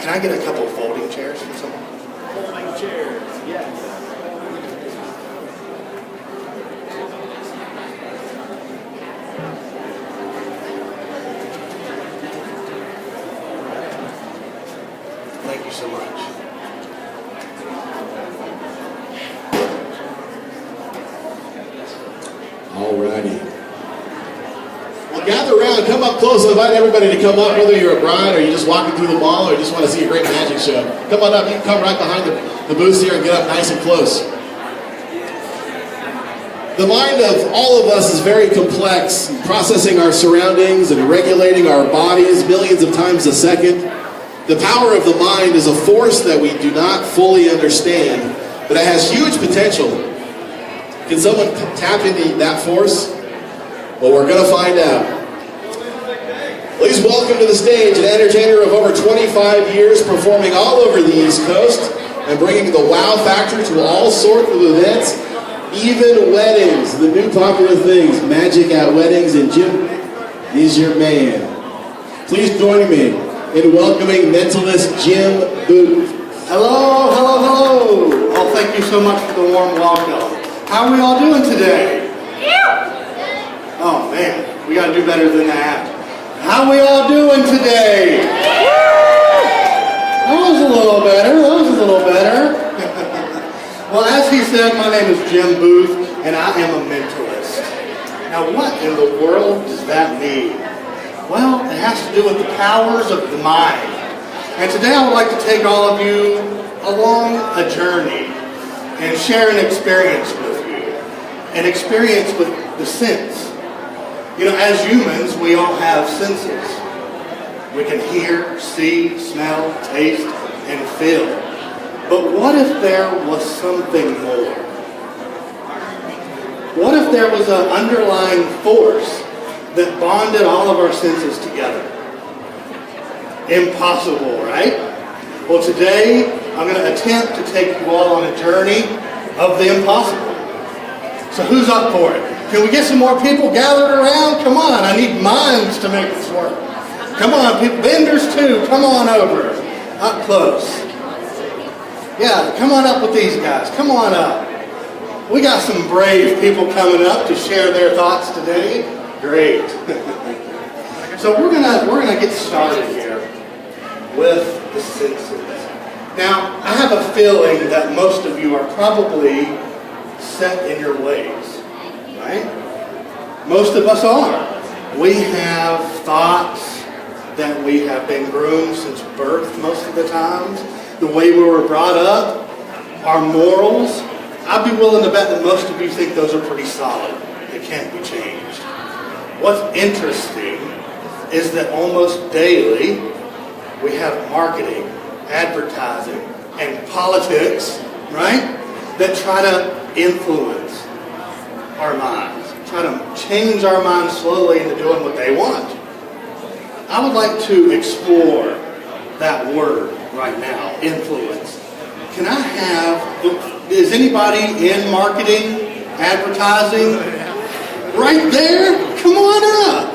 Can I get a couple of folding chairs from someone? Folding chairs, yes. Thank you so much. Alrighty. Well, gather around, come up close. I invite everybody to come up, whether you're a bride or you're just walking through the mall or you just want to see a great magic show. Come on up. You can come right behind the booths here and get up nice and close. The mind of all of us is very complex, processing our surroundings and regulating our bodies millions of times a second. The power of the mind is a force that we do not fully understand, but it has huge potential. Can someone tap into that force? Well, we're going to find out. Please welcome to the stage an entertainer of over 25 years performing all over the East Coast and bringing the wow factor to all sorts of events, even weddings, the new popular things, magic at weddings, and Jim is your man. Please join me in welcoming Mentalist Jim Boothe. Hello, hello, hello. Oh, thank you so much for the warm welcome. How are we all doing today? Oh man, we got to do better than that. How are we all doing today? That was a little better. That was a little better. Well, as he said, my name is Jim Boothe, and I am a mentalist. Now, what in the world does that mean? Well, it has to do with the powers of the mind. And today I would like to take all of you along a journey and share an experience with you. An experience with the sense. You know, as humans, we all have senses. We can hear, see, smell, taste, and feel. But what if there was something more? What if there was an underlying force that bonded all of our senses together? Impossible, right? Well, today, I'm going to attempt to take you all on a journey of the impossible. So who's up for it? Can we get some more people gathered around? Come on, I need minds to make this work. Come on, people, vendors too, come on over. Up close. Yeah, come on up with these guys. Come on up. We got some brave people coming up to share their thoughts today. Great. So we're gonna get started here with the senses. Now, I have a feeling that most of you are probably set in your ways, right? Most of us are. We have thoughts that we have been groomed since birth most of the times. The way we were brought up, our morals. I'd be willing to bet that most of you think those are pretty solid. They can't be changed. What's interesting is that almost daily we have marketing, advertising, and politics, right, that try to influence our minds, try to change our minds slowly into doing what they want. I would like to explore that word right now, influence. Can I have, is anybody in marketing, advertising? Right there? Come on up.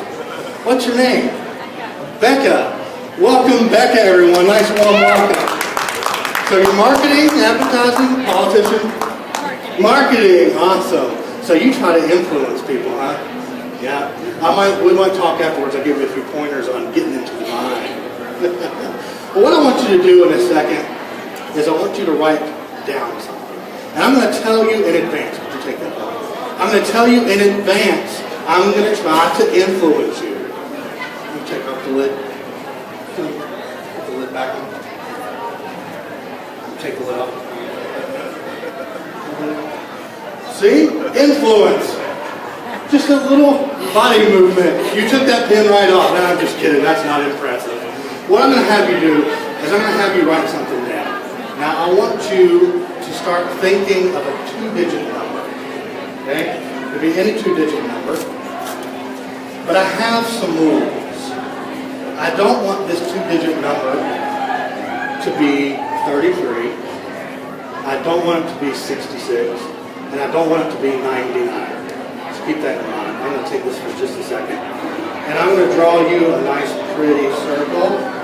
What's your name? Becca. Welcome, Becca, everyone. Nice warm welcome. So you're marketing, advertising, politician? Marketing. Awesome. So you try to influence people, huh? Yeah. We might talk afterwards. I'll give you a few pointers on getting into the mind. Well, what I want you to do in a second is I want you to write down something. And I'm going to tell you in advance. Would you take that one? I'm going to tell you in advance. I'm going to try to influence you. You take off the lid. Put the lid back on. Take the lid off. See? Influence. Just a little body movement. You took that pin right off. No, I'm just kidding. That's not impressive. What I'm going to have you do is I'm going to have you write something down. Now, I want you to start thinking of a 2-digit number. Okay? It could be any 2-digit number. But I have some rules. I don't want this 2-digit number to be 33. I don't want it to be 66. And I don't want it to be 99. So keep that in mind. I'm going to take this for just a second. And I'm going to draw you a nice, pretty circle.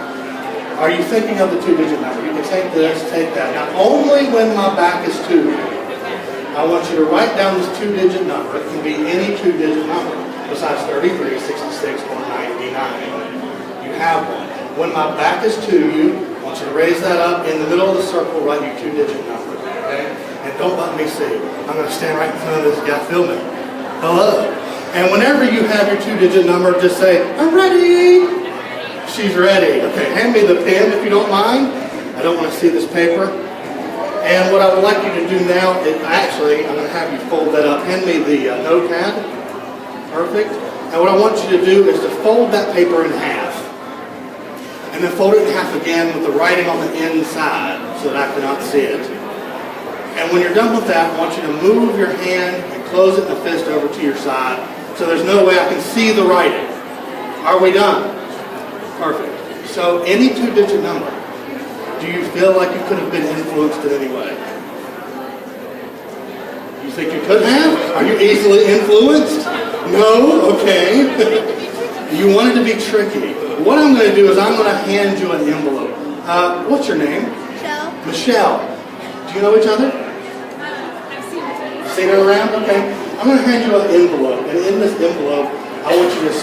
Are you thinking of the two-digit number? You can take this, take that. Now, only when my back is to you, I want you to write down this two-digit number. It can be any two-digit number besides 33, 66, or 99. You have one. When my back is to you, I want you to raise that up. In the middle of the circle, write your two-digit number. Okay? And don't let me see. I'm going to stand right in front of this guy filming. Hello. And whenever you have your two-digit number, just say, I'm ready. She's ready. Okay, hand me the pen if you don't mind. I don't want to see this paper. And what I would like you to do now is, actually, I'm going to have you fold that up. Hand me the notepad. Perfect. And what I want you to do is to fold that paper in half. And then fold it in half again with the writing on the inside so that I cannot see it. And when you're done with that, I want you to move your hand and close it in a fist over to your side so there's no way I can see the writing. Are we done? Perfect. So any two-digit number, do you feel like you could have been influenced in any way? You think you could have? Are you easily influenced? No? Okay. You wanted to be tricky. What I'm going to do is I'm going to hand you an envelope. What's your name? Michelle. Michelle. Do you know each other? I've seen her. Seen her around? Okay. I'm going to hand you an envelope. And in this envelope, I want you to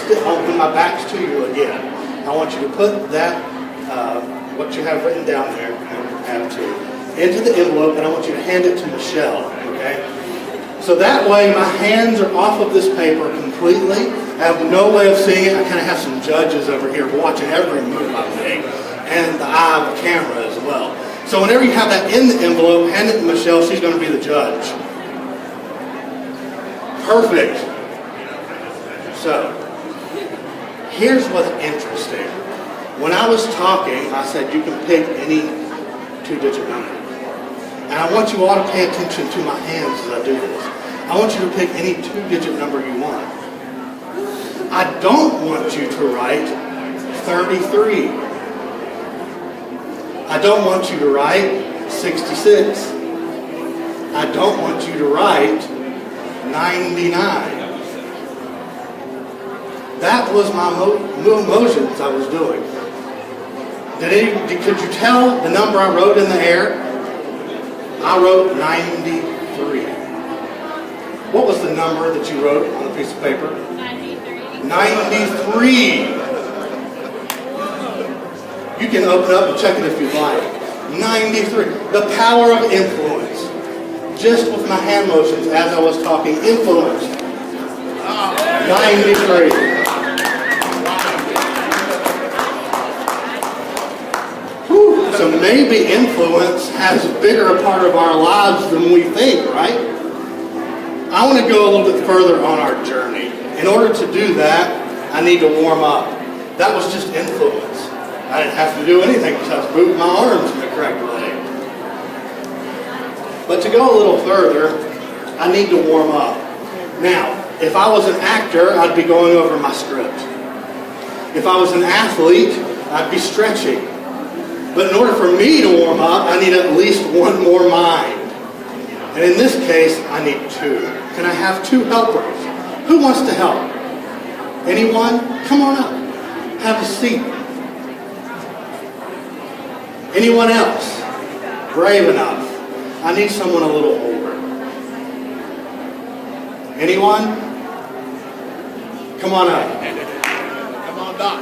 when my back's to you again, I want you to put that, what you have written down there, into the envelope, and I want you to hand it to Michelle, okay? So that way my hands are off of this paper completely. I have no way of seeing it. I kind of have some judges over here watching every move I make, and the eye of the camera as well. So whenever you have that in the envelope, hand it to Michelle. She's going to be the judge. Perfect. So, here's what's interesting. When I was talking, I said you can pick any two-digit number. And I want you all to pay attention to my hands as I do this. I want you to pick any two-digit number you want. I don't want you to write 33. I don't want you to write 66. I don't want you to write 99. That was my motions I was doing. Could you tell the number I wrote in the air? I wrote 93. What was the number that you wrote on a piece of paper? 93. 93. You can open up and check it if you'd like. 93. The power of influence. Just with my hand motions as I was talking, influence. 93. So maybe influence has a bigger part of our lives than we think, right? I want to go a little bit further on our journey. In order to do that, I need to warm up. That was just influence. I didn't have to do anything besides move my arms in the correct way. But to go a little further, I need to warm up. Now, if I was an actor, I'd be going over my script. If I was an athlete, I'd be stretching. But in order for me to warm up, I need at least one more mind. And in this case, I need two. Can I have two helpers? Who wants to help? Anyone? Come on up. Have a seat. Anyone else? Brave enough. I need someone a little older. Anyone? Come on up. Come on, Doc.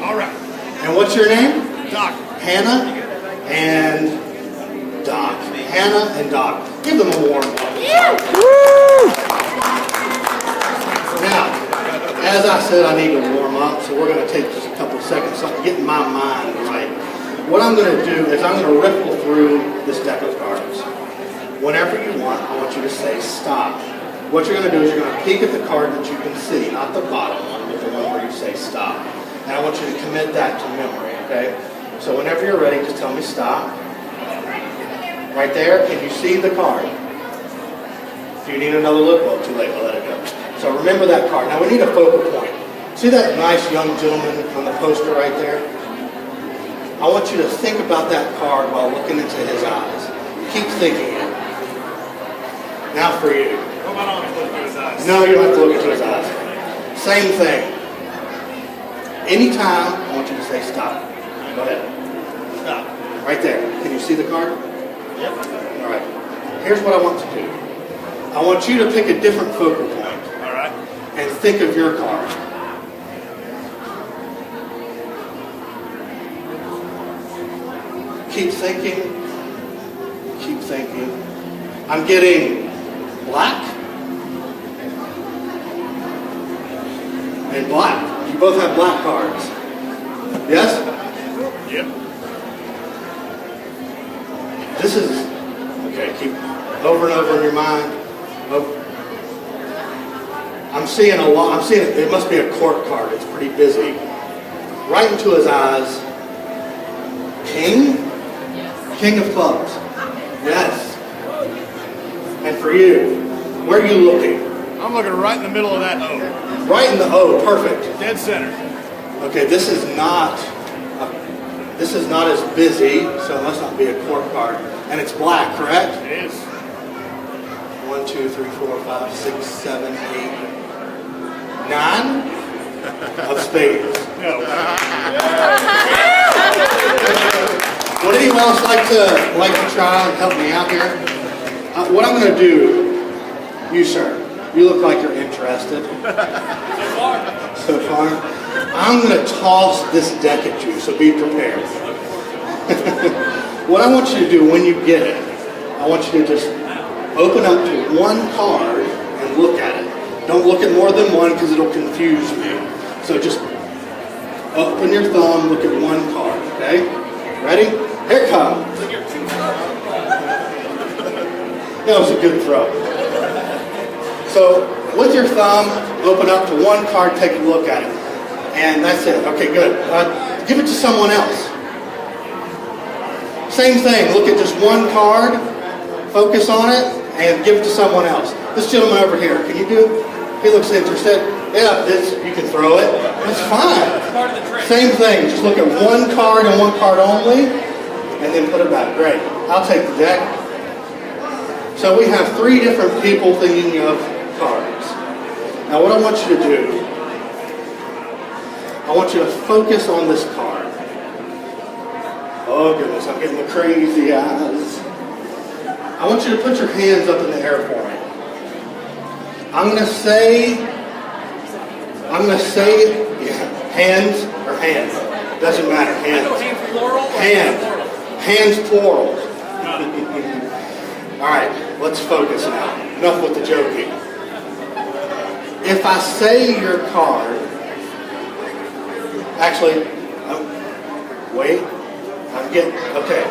All right. And what's your name? Doc. Hannah and Doc. Hannah and Doc. Give them a warm welcome. Now, as I said, I need to warm up, so we're going to take just a couple of seconds to get my mind right. What I'm going to do is I'm going to riffle through this deck of cards. Whenever you want, I want you to say stop. What you're going to do is you're going to peek at the card that you can see, not the bottom one, but the one where you say stop. And I want you to commit that to memory, okay? So whenever you're ready, just tell me stop. Right there, can you see the card? If you need another look, well, too late, I'll let it go. So remember that card. Now we need a focal point. See that nice young gentleman on the poster right there? I want you to think about that card while looking into his eyes. Keep thinking it. Now for you. What about look into his eyes? No, you don't have to look into his eyes. Same thing. Anytime, I want you to say stop. Go ahead. Stop. Right there. Can you see the card? Yep. All right. Here's what I want to do. I want you to pick a different focal point. All right. And think of your card. Keep thinking. Keep thinking. I'm getting black and black. You both have black cards. Yes? Yep. This is, okay, keep over and over in your mind. Oh. I'm seeing a lot, it must be a court card. It's pretty busy. Right into his eyes. King? King of clubs. Yes. And for you, where are you looking? I'm looking right in the middle of that O. Right in the O, perfect. Dead center. Okay, this is not as busy, so it must not be a court card. And it's black, correct? It is. 1, 2, 3, 4, 5, 6, 7, 8, 9 of spades. No. Would anyone else like to try and help me out here? What I'm going to do, you sir, you look like you're interested. So far. I'm going to toss this deck at you, so be prepared. What I want you to do when you get it, I want you to just open up to one card and look at it. Don't look at more than one because it'll confuse you. So just open your thumb, look at one card, okay? Ready? Here it comes. That was a good throw. So with your thumb, open up to one card, take a look at it. And that's it. Okay, good. Give it to someone else. Same thing. Look at just one card, focus on it, and give it to someone else. This gentleman over here, can you do it? He looks interested. Yeah, you can throw it. That's fine. Same thing. Just look at one card and one card only, and then put it back. Great. I'll take the deck. So we have 3 different people thinking of cards. Now what I want you to do, I want you to focus on this card. Oh goodness, I'm getting the crazy eyes. I want you to put your hands up in the air for me. I'm going to say, yeah, hands or hands. Doesn't matter, hands. Hands plural. All right, let's focus now. Enough with the joking. If I say your card, actually, wait, I'm getting, okay.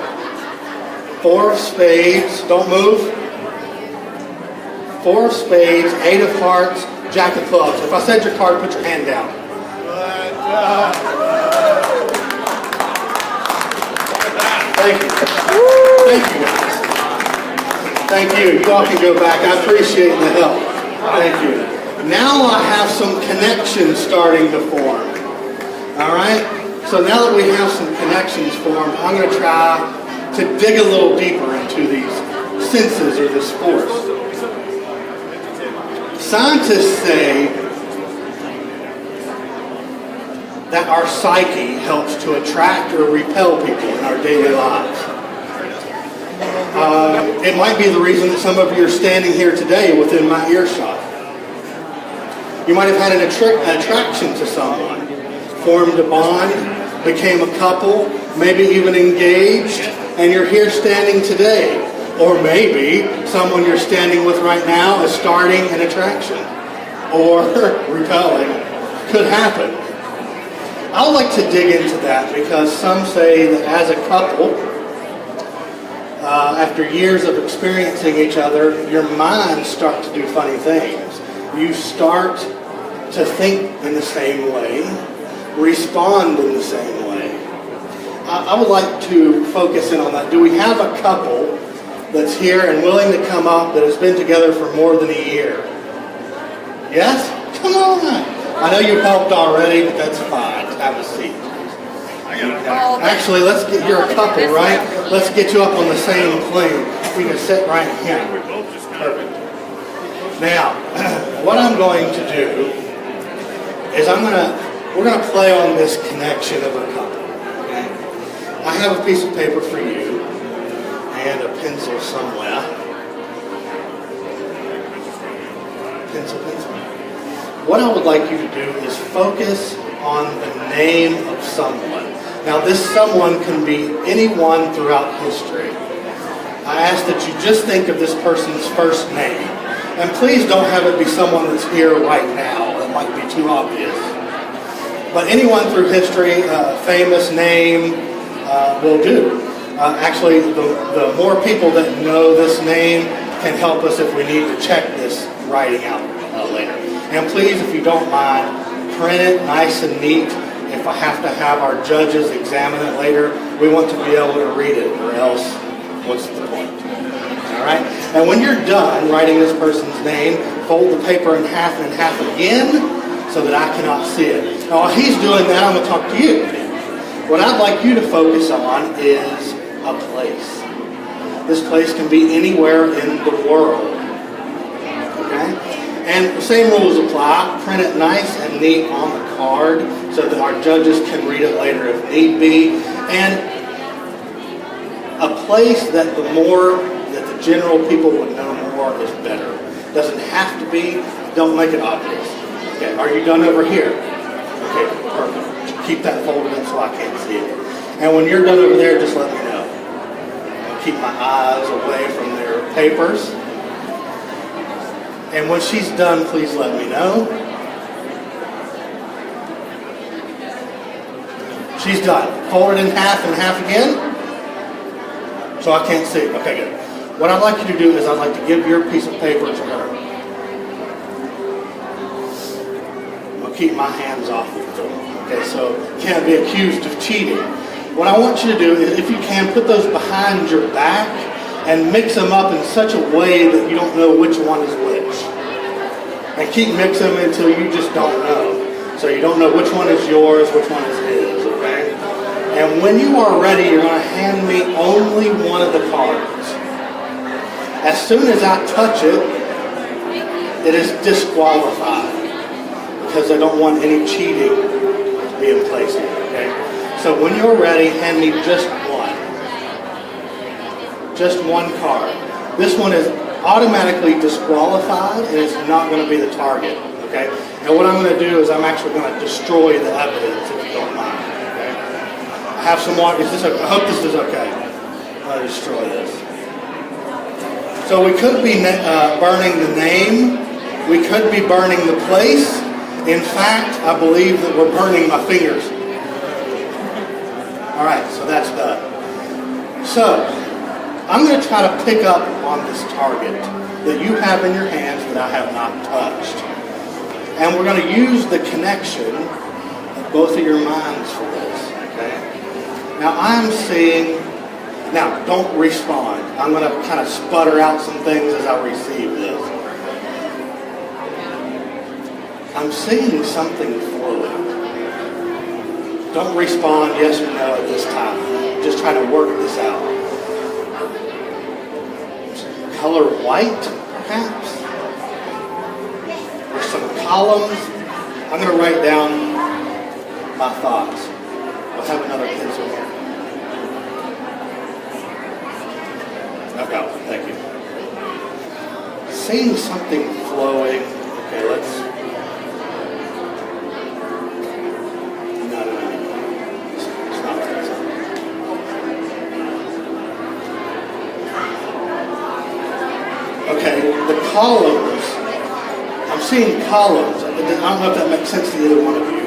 4 of spades, don't move. 4 of spades, 8 of hearts, Jack of clubs. If I said your card, put your hand down. Thank you. Thank you guys. Thank you. You all can go back. I appreciate the help. Thank you. Now I have some connections starting to form. All right? So now that we have some connections formed, I'm going to try to dig a little deeper into these senses or this force. Scientists say that our psyche helps to attract or repel people in our daily lives. It might be the reason that some of you are standing here today within my earshot. You might have had an attraction to someone, formed a bond, became a couple, maybe even engaged, and you're here standing today. Or maybe someone you're standing with right now is starting an attraction or repelling. Could happen. I would like to dig into that because some say that as a couple, after years of experiencing each other, your minds start to do funny things. You start to think in the same way, respond in the same way. I would like to focus in on that. Do we have a couple that's here and willing to come up that has been together for more than a year? Yes? Come on. I know you've helped already, but that's fine. Have a seat. Actually, let's get, you're a couple, right? Let's get you up on the same plane. We can sit right here. Perfect. Now, what I'm going to do is I'm going to we're going to play on this connection of a couple. Okay? I have a piece of paper for you and a pencil somewhere. Pencil. What I would like you to do is focus on the name of someone. Now, this someone can be anyone throughout history. I ask that you just think of this person's first name. And please don't have it be someone that's here right now. It might be too obvious. But anyone through history, famous name will do. Actually, the more people that know this name can help us if we need to check this writing out later. And please, if you don't mind, print it nice and neat. If I have to have our judges examine it later, we want to be able to read it, or else, what's the point? All right? And when you're done writing this person's name, fold the paper in half and in half again so that I cannot see it. Now, while he's doing that, I'm going to talk to you. What I'd like you to focus on is a place. This place can be anywhere in the world. Okay? And the same rules apply. Print it nice and neat on the card so that our judges can read it later if need be. And a place that the more that the general people would know more is better. Doesn't have to be. Don't make it obvious. Okay, are you done over here? Okay, perfect. Keep that folded in so I can't see it. And when you're done over there, just let me know. I'll keep my eyes away from their papers. And when she's done, please let me know. She's done. Fold it in half and half again. So I can't see. Okay, good. What I'd like you to do is I'd like to give your piece of paper to her. I'll keep my hands off of it. Okay, so can't be accused of cheating. What I want you to do is, if you can, put those behind your back and mix them up in such a way that you don't know which one is which. And keep mixing them until you just don't know. So you don't know which one is yours, which one is his, okay? And when you are ready, you're going to hand me only one of the cards. As soon as I touch it, it is disqualified because I don't want any cheating to be in place here, okay? So when you're ready, hand me just one. Just one card. This one is automatically disqualified and it's not going to be the target, okay? And what I'm going to do is I'm actually going to destroy the evidence if you don't mind, okay? I have some water. I hope this is okay. I'm going to destroy this. So we could be burning the name. We could be burning the place. In fact, I believe that we're burning my fingers. All right, so that's done. So I'm going to try to pick up on this target that you have in your hands that I have not touched. And we're going to use the connection of both of your minds for this, okay? Now I'm seeing, now don't respond. I'm going to kind of sputter out some things as I receive this. I'm seeing something fluid. Don't respond yes or no at this time. Just try to work this out. Color white, perhaps? There's some columns. I'm going to write down my thoughts. I'll have another pencil here. Okay, thank you. Seeing something flowing. Okay, let's... No. It's not that. Okay, the columns. I'm seeing columns. I don't know if that makes sense to either one of you.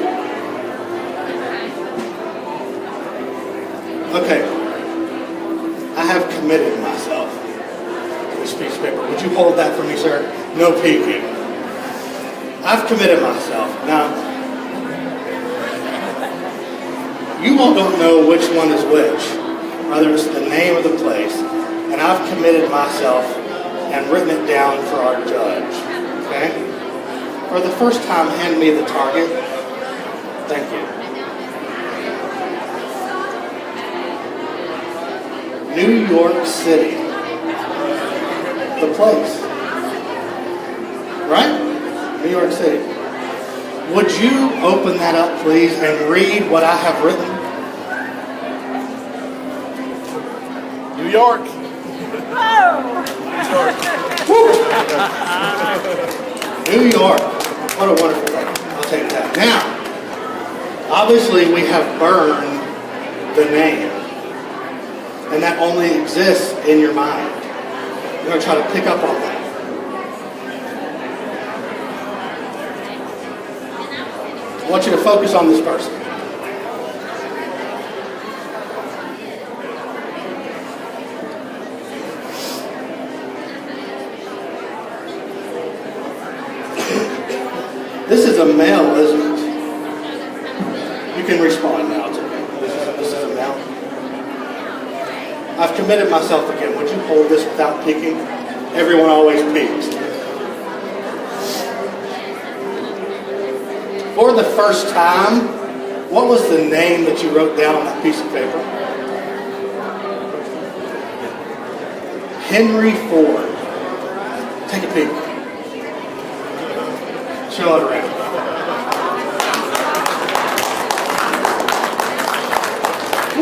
Okay. I have committed myself to this piece of paper. Would you hold that for me, sir? No peeking. I've committed myself. Now, you all don't know which one is which. Rather, it's the name of the place. And I've committed myself and written it down for our judge. Okay? For the first time, hand me the target. Thank you. New York City. The place. Right? New York City. Would you open that up, please, and read what I have written? New York. New York. What a wonderful thing. I'll take that. Now, obviously we have burned the name. And that only exists in your mind. We're going to try to pick up on that. I want you to focus on this person. This is a male, isn't it? You can respond now. It's okay. This is a male. I've committed myself again. Would you hold this without peeking? Everyone always peeks. For the first time, what was the name that you wrote down on that piece of paper? Henry Ford. Take a peek. Show it around.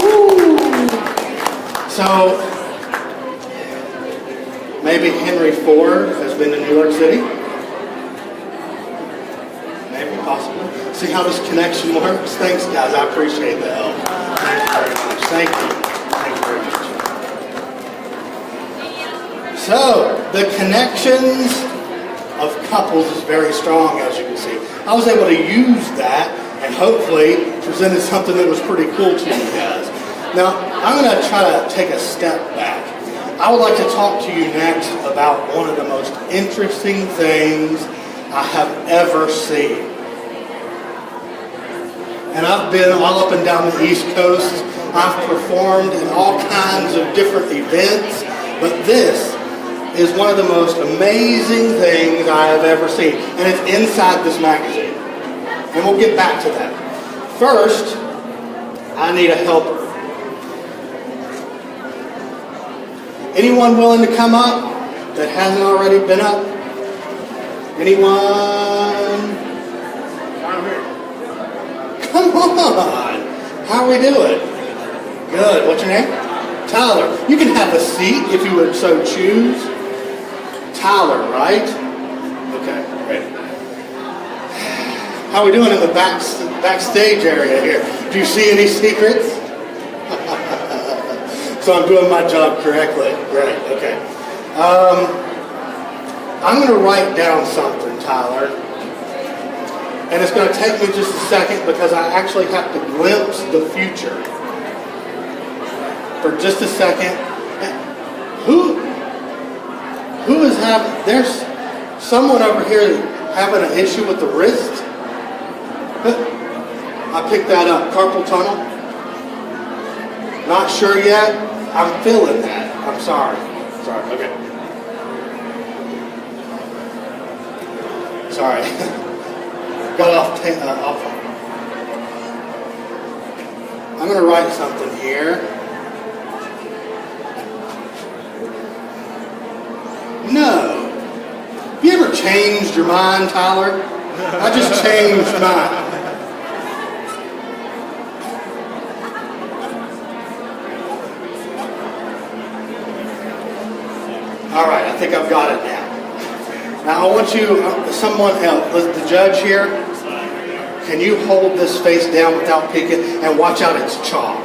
Woo! So, maybe Henry Ford has been to New York City? Maybe, possibly. See how this connection works? Thanks, guys. I appreciate the help. Thank you very much. Thank you. Thank you very much. So, the connections of couples is very strong, as you can see. I was able to use that and hopefully presented something that was pretty cool to you guys. Now, I'm going to try to take a step back. I would like to talk to you next about one of the most interesting things I have ever seen. And I've been all up and down the East Coast. I've performed in all kinds of different events, but this is one of the most amazing things I have ever seen. And it's inside this magazine. And we'll get back to that. First, I need a helper. Anyone willing to come up that hasn't already been up? Anyone? Come on. How are we doing? Good. What's your name? Tyler. You can have a seat if you would so choose. Tyler, right? Okay, great. How are we doing in the backstage area here? Do you see any secrets? So I'm doing my job correctly. Great, okay. I'm going to write down something, Tyler. And it's going to take me just a second because I actually have to glimpse the future. For just a second. Who is having, there's someone over here having an issue with the wrist? I picked that up. Carpal tunnel? Not sure yet? I'm feeling that. I'm sorry. Sorry, okay. Sorry. Got off. I'm going to write something here. No. Have you ever changed your mind, Tyler? I just changed mine. All right, I think I've got it now. Now I want you, someone else, the judge here, can you hold this face down without peeking and watch out, it's chalk.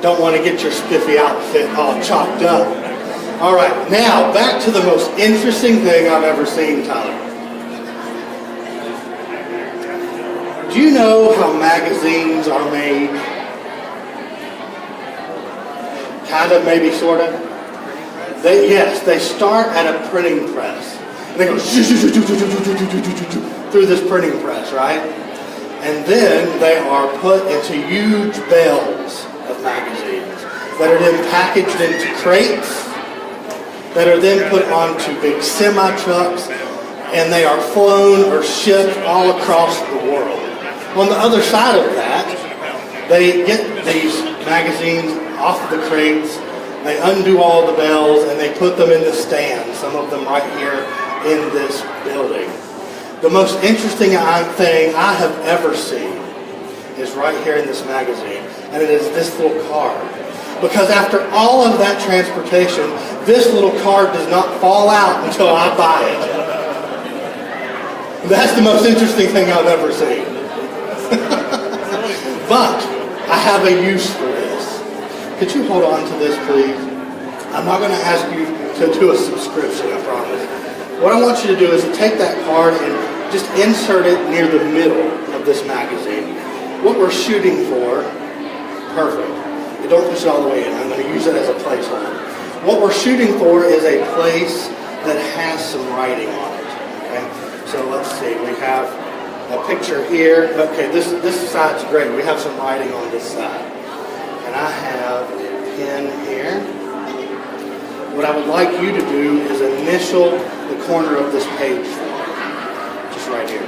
Don't want to get your spiffy outfit all chalked up. All right, now back to the most interesting thing I've ever seen, Tyler. Do you know how magazines are made? Kind of, maybe, sort of. Yes, they start at a printing press. And they go through this printing press, right? And then they are put into huge bales of magazines that are then packaged into crates that are then put onto big semi-trucks, and they are flown or shipped all across the world. On the other side of that, they get these magazines off of the crates, they undo all the bells, and they put them in the stand, some of them right here in this building. The most interesting thing I have ever seen is right here in this magazine, and it is this little card. Because after all of that transportation, this little card does not fall out until I buy it. That's the most interesting thing I've ever seen. But I have a use for this. Could you hold on to this, please? I'm not going to ask you to do a subscription, I promise. What I want you to do is to take that card and just insert it near the middle of this magazine. What we're shooting for, perfect. You don't push it all the way in. I'm going to use it as a placeholder. What we're shooting for is a place that has some writing on it. Okay? So let's see. We have a picture here. Okay, this side's great. We have some writing on this side. And I have a pen here. What I would like you to do is initial the corner of this page for me. Just right here.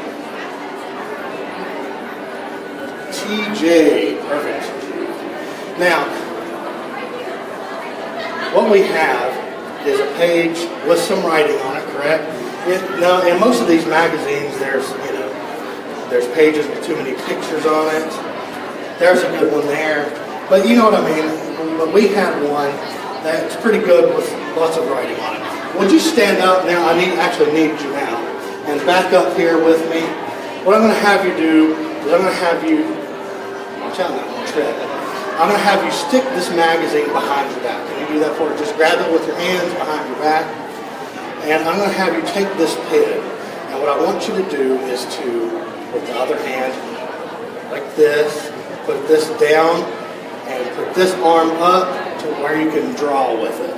TJ. Perfect. Now, what we have is a page with some writing on it, correct? Now, in most of these magazines, there's pages with too many pictures on it. There's a good one there. But you know what I mean? But we have one that's pretty good with lots of writing on it. Would you stand up now? I actually need you now. And back up here with me. What I'm going to have you do is I'm going to have you, watch out now, trip. I'm going to have you stick this magazine behind your back. Can you do that for me? Just grab it with your hands behind your back. And I'm going to have you take this pen. And what I want you to do is to, with the other hand, like this, put this down, and put this arm up to where you can draw with it.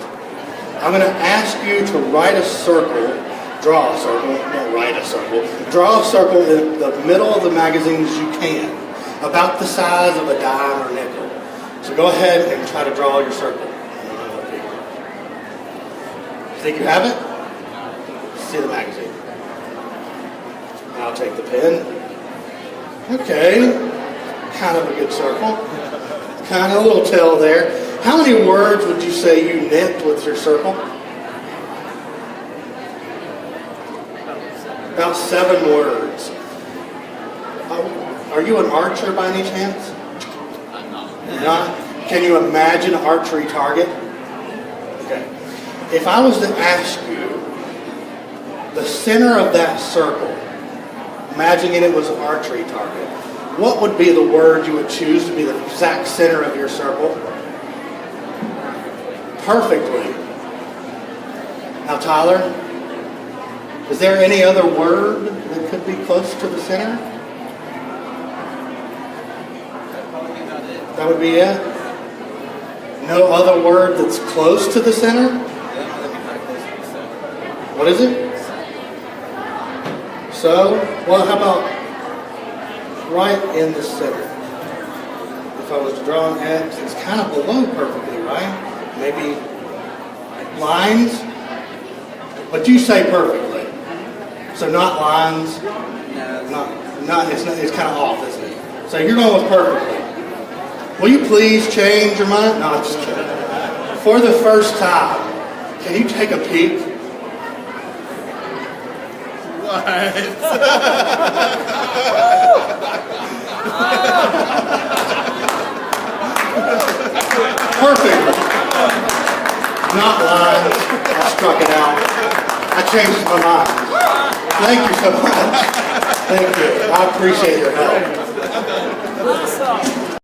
I'm going to ask you to write a circle, draw a circle, don't write a circle, draw a circle in the middle of the magazine as you can, about the size of a dime or nickel. So go ahead and try to draw your circle. Think you have it? See the magazine. Now I'll take the pen. Okay, kind of a good circle. Kind of a little tail there. How many words would you say you knit with your circle? About 7 words. Are you an archer by any chance? Not? Can you imagine an archery target? Okay. If I was to ask you the center of that circle, imagining it was an archery target, what would be the word you would choose to be the exact center of your circle? Perfectly. Now, Tyler, is there any other word that could be close to the center? That would be it? No other word that's close to the center? What is it? So, well, how about right in the center? If I was to draw an X, it's kind of below perfectly, right? Maybe lines? But you say perfectly. So not lines, it's kind of off, isn't it? So you're going with perfectly. Will you please change your mind? No, I'm just kidding. For the first time, can you take a peek? What? Perfect. Not lines. I struck it out. I changed my mind. Thank you so much. Thank you. I appreciate your help.